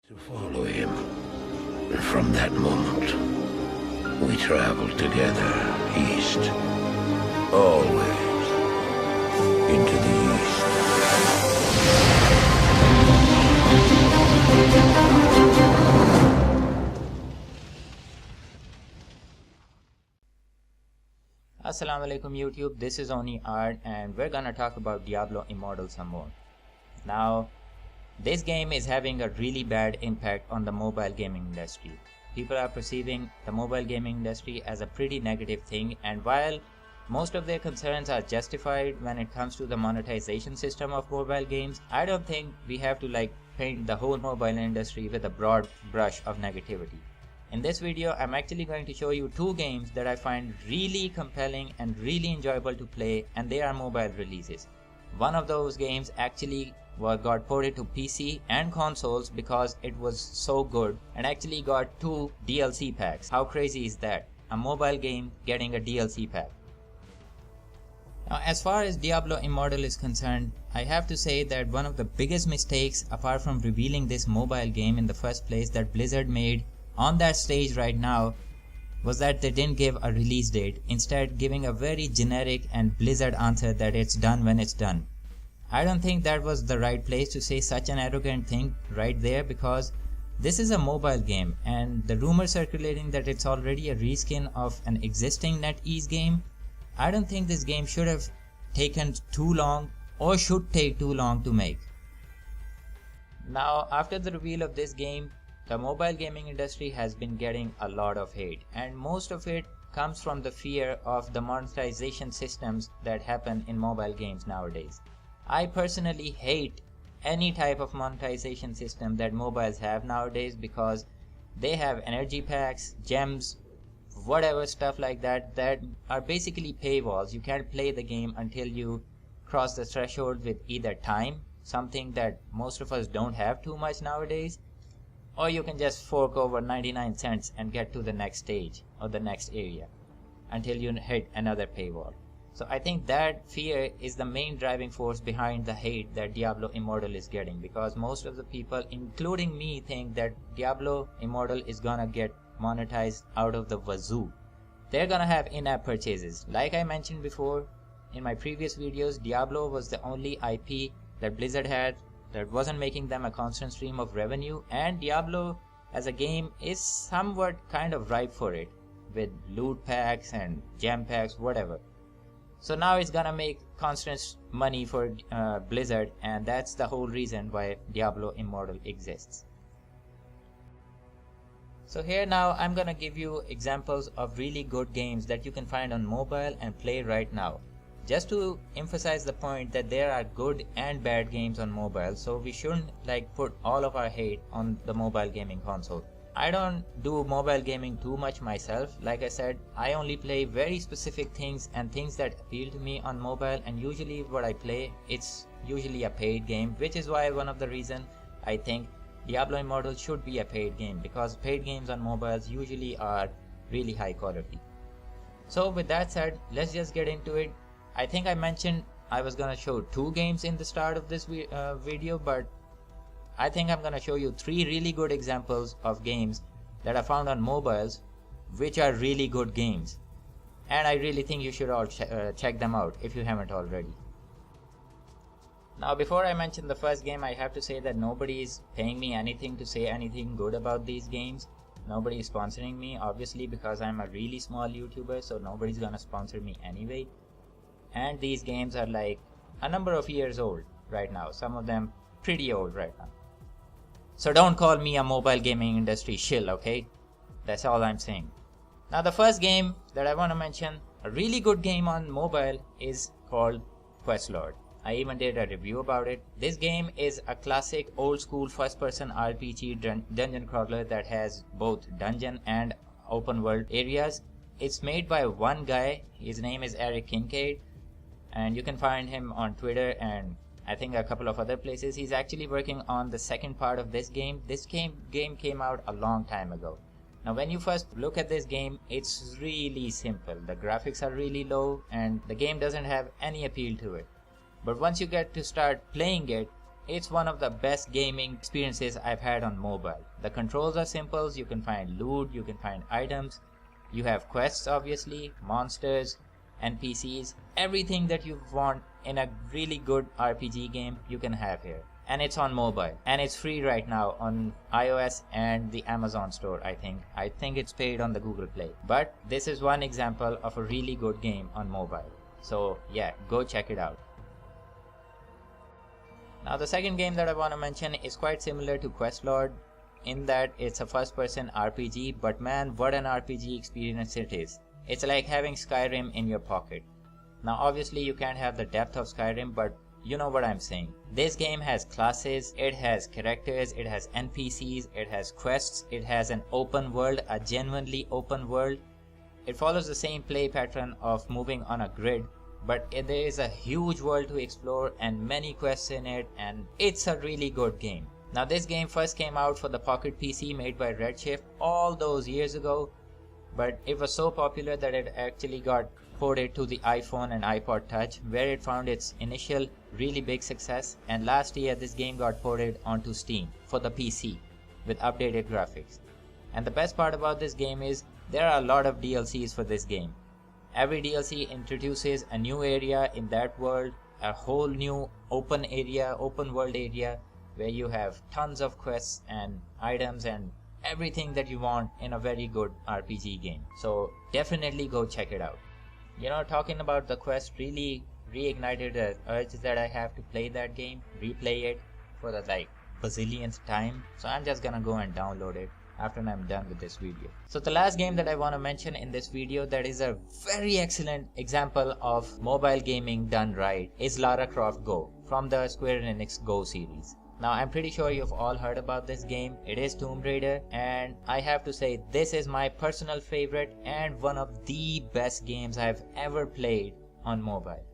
To follow him. And from that moment, we traveled together east, always into the east. Assalamu alaikum YouTube, this is Oni Art and we're gonna talk about Diablo Immortal some more. Now, this game is having a really bad impact on the mobile gaming industry. People are perceiving the mobile gaming industry as a pretty negative thing, and while most of their concerns are justified when it comes to the monetization system of mobile games, I don't think we have to paint the whole mobile industry with a broad brush of negativity. In this video, I'm actually going to show you two games that I find really compelling and really enjoyable to play, and they are mobile releases. One of those games actually got ported to PC and consoles because it was so good, and actually got 2 DLC packs. How crazy is that? A mobile game getting a DLC pack. Now, as far as Diablo Immortal is concerned, I have to say that one of the biggest mistakes, apart from revealing this mobile game in the first place, that Blizzard made on that stage right now was that they didn't give a release date, instead giving a very generic and Blizzard answer that it's done when it's done. I don't think that was the right place to say such an arrogant thing right there, because this is a mobile game, and the rumor circulating that it's already a reskin of an existing NetEase game, I don't think this game should have taken too long or should take too long to make. Now, after the reveal of this game, the mobile gaming industry has been getting a lot of hate, and most of it comes from the fear of the monetization systems that happen in mobile games nowadays. I personally hate any type of monetization system that mobiles have nowadays, because they have energy packs, gems, whatever stuff like that are basically paywalls. You can't play the game until you cross the threshold with either time, something that most of us don't have too much nowadays, or you can just fork over 99 cents and get to the next stage or the next area until you hit another paywall. So I think that fear is the main driving force behind the hate that Diablo Immortal is getting, because most of the people, including me, think that Diablo Immortal is gonna get monetized out of the wazoo. They're gonna have in-app purchases. Like I mentioned before in my previous videos, Diablo was the only IP that Blizzard had that wasn't making them a constant stream of revenue, and Diablo as a game is somewhat kind of ripe for it, with loot packs and gem packs, whatever. So now it's gonna make constant money for Blizzard, and that's the whole reason why Diablo Immortal exists. So here now I'm gonna give you examples of really good games that you can find on mobile and play right now, just to emphasize the point that there are good and bad games on mobile, so we shouldn't put all of our hate on the mobile gaming console. I don't do mobile gaming too much myself. Like I said, I only play very specific things and things that appeal to me on mobile, and usually what I play, it's usually a paid game, which is why one of the reason I think Diablo Immortal should be a paid game, because paid games on mobiles usually are really high quality. So with that said, let's just get into it. I think I mentioned I was gonna show 2 games in the start of this video, but I think I'm gonna show you 3 really good examples of games that I found on mobiles which are really good games, and I really think you should all check them out if you haven't already. Now, before I mention the first game, I have to say that nobody is paying me anything to say anything good about these games. Nobody is sponsoring me, obviously, because I'm a really small YouTuber, so nobody's gonna sponsor me anyway. And these games are a number of years old right now, some of them pretty old right now. So don't call me a mobile gaming industry shill, okay? That's all I'm saying. Now, the first game that I want to mention, a really good game on mobile, is called Questlord. I even did a review about it. This game is a classic old school first person RPG dungeon crawler that has both dungeon and open world areas. It's made by one guy. His name is Eric Kincaid, and you can find him on Twitter and I think a couple of other places. He's actually working on the second part of this game. This game came out a long time ago. Now, when you first look at this game, it's really simple. The graphics are really low and the game doesn't have any appeal to it. But once you get to start playing it, it's one of the best gaming experiences I've had on mobile. The controls are simple, you can find loot, you can find items, you have quests obviously, monsters, NPCs, everything that you want in a really good RPG game you can have here. And it's on mobile, and it's free right now on iOS and the Amazon store. I think it's paid on the Google Play, but this is one example of a really good game on mobile. So yeah, go check it out. Now the second game that I want to mention is quite similar to Questlord in that it's a first person RPG, but man, what an RPG experience it is. It's like having Skyrim in your pocket. Now obviously you can't have the depth of Skyrim, but you know what I'm saying. This game has classes, it has characters, it has NPCs, it has quests, it has an open world, a genuinely open world. It follows the same play pattern of moving on a grid, but there is a huge world to explore and many quests in it, and it's a really good game. Now this game first came out for the Pocket PC made by Redshift all those years ago, but it was so popular that it actually got ported to the iPhone and iPod Touch, where it found its initial really big success, and last year this game got ported onto Steam for the PC with updated graphics. And the best part about this game is there are a lot of DLCs for this game. Every DLC introduces a new area in that world, a whole new open world area where you have tons of quests and items and everything that you want in a very good RPG game. So definitely go check it out. You know, talking about the quest really reignited the urge that I have to play that game, replay it for the bazillionth time. So I'm just gonna go and download it after I'm done with this video. So the last game that I want to mention in this video that is a very excellent example of mobile gaming done right is Lara Croft Go from the Square Enix Go series. Now I'm pretty sure you've all heard about this game. It is Tomb Raider, and I have to say this is my personal favorite and one of the best games I've ever played on mobile.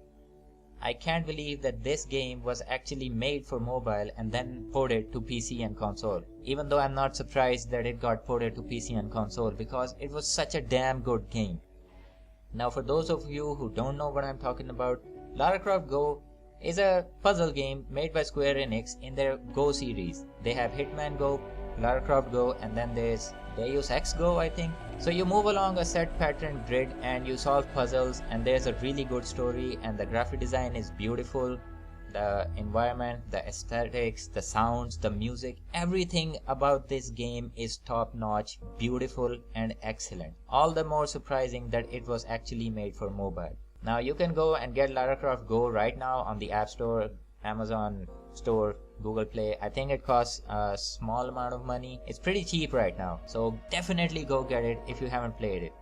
I can't believe that this game was actually made for mobile and then ported to PC and console. Even though I'm not surprised that it got ported to PC and console because it was such a damn good game. Now for those of you who don't know what I'm talking about, Lara Croft Go is a puzzle game made by Square Enix in their Go series. They have Hitman Go, Lara Croft Go, and then there's Deus Ex Go, I think. So you move along a set pattern grid and you solve puzzles, and there's a really good story, and the graphic design is beautiful. The environment, the aesthetics, the sounds, the music, everything about this game is top notch, beautiful and excellent. All the more surprising that it was actually made for mobile. Now you can go and get Lara Croft Go right now on the App Store, Amazon Store, Google Play. I think it costs a small amount of money. It's pretty cheap right now, so definitely go get it if you haven't played it.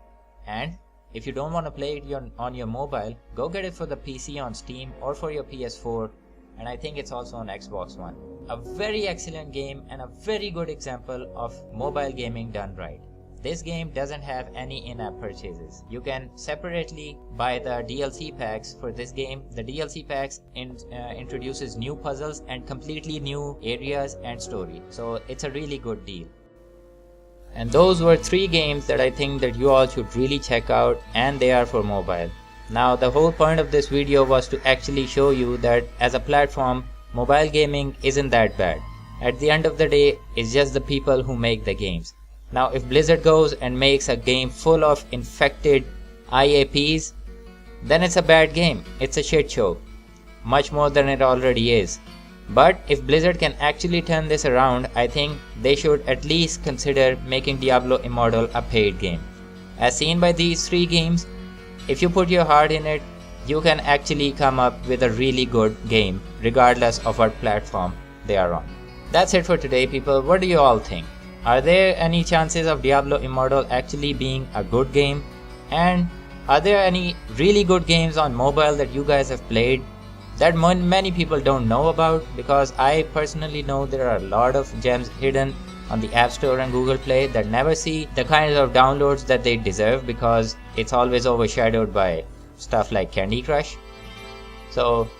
And if you don't want to play it on your mobile, go get it for the PC on Steam or for your PS4, and I think it's also on Xbox One. A very excellent game and a very good example of mobile gaming done right. This game doesn't have any in-app purchases. You can separately buy the DLC packs for this game. The DLC packs introduces new puzzles and completely new areas and story. So it's a really good deal. And those were 3 games that I think that you all should really check out, and they are for mobile. Now the whole point of this video was to actually show you that as a platform, mobile gaming isn't that bad. At the end of the day, it's just the people who make the games. Now if Blizzard goes and makes a game full of infected IAPs, then it's a bad game. It's a shit show. Much more than it already is. But if Blizzard can actually turn this around, I think they should at least consider making Diablo Immortal a paid game. As seen by these 3 games, if you put your heart in it, you can actually come up with a really good game regardless of what platform they are on. That's it for today, people. What do you all think? Are there any chances of Diablo Immortal actually being a good game? And are there any really good games on mobile that you guys have played that many people don't know about? Because I personally know there are a lot of gems hidden on the App Store and Google Play that never see the kinds of downloads that they deserve because it's always overshadowed by stuff like Candy Crush. So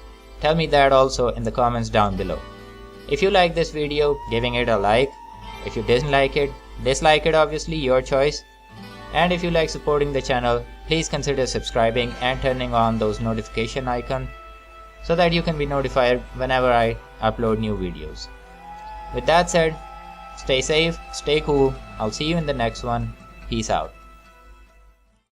tell me that also in the comments down below. If you like this video, giving it a like. If you didn't like it, dislike it, obviously, your choice. And if you like supporting the channel, please consider subscribing and turning on those notification icons. so that you can be notified whenever I upload new videos. With that said, stay safe, stay cool. I'll see you in the next one. Peace out.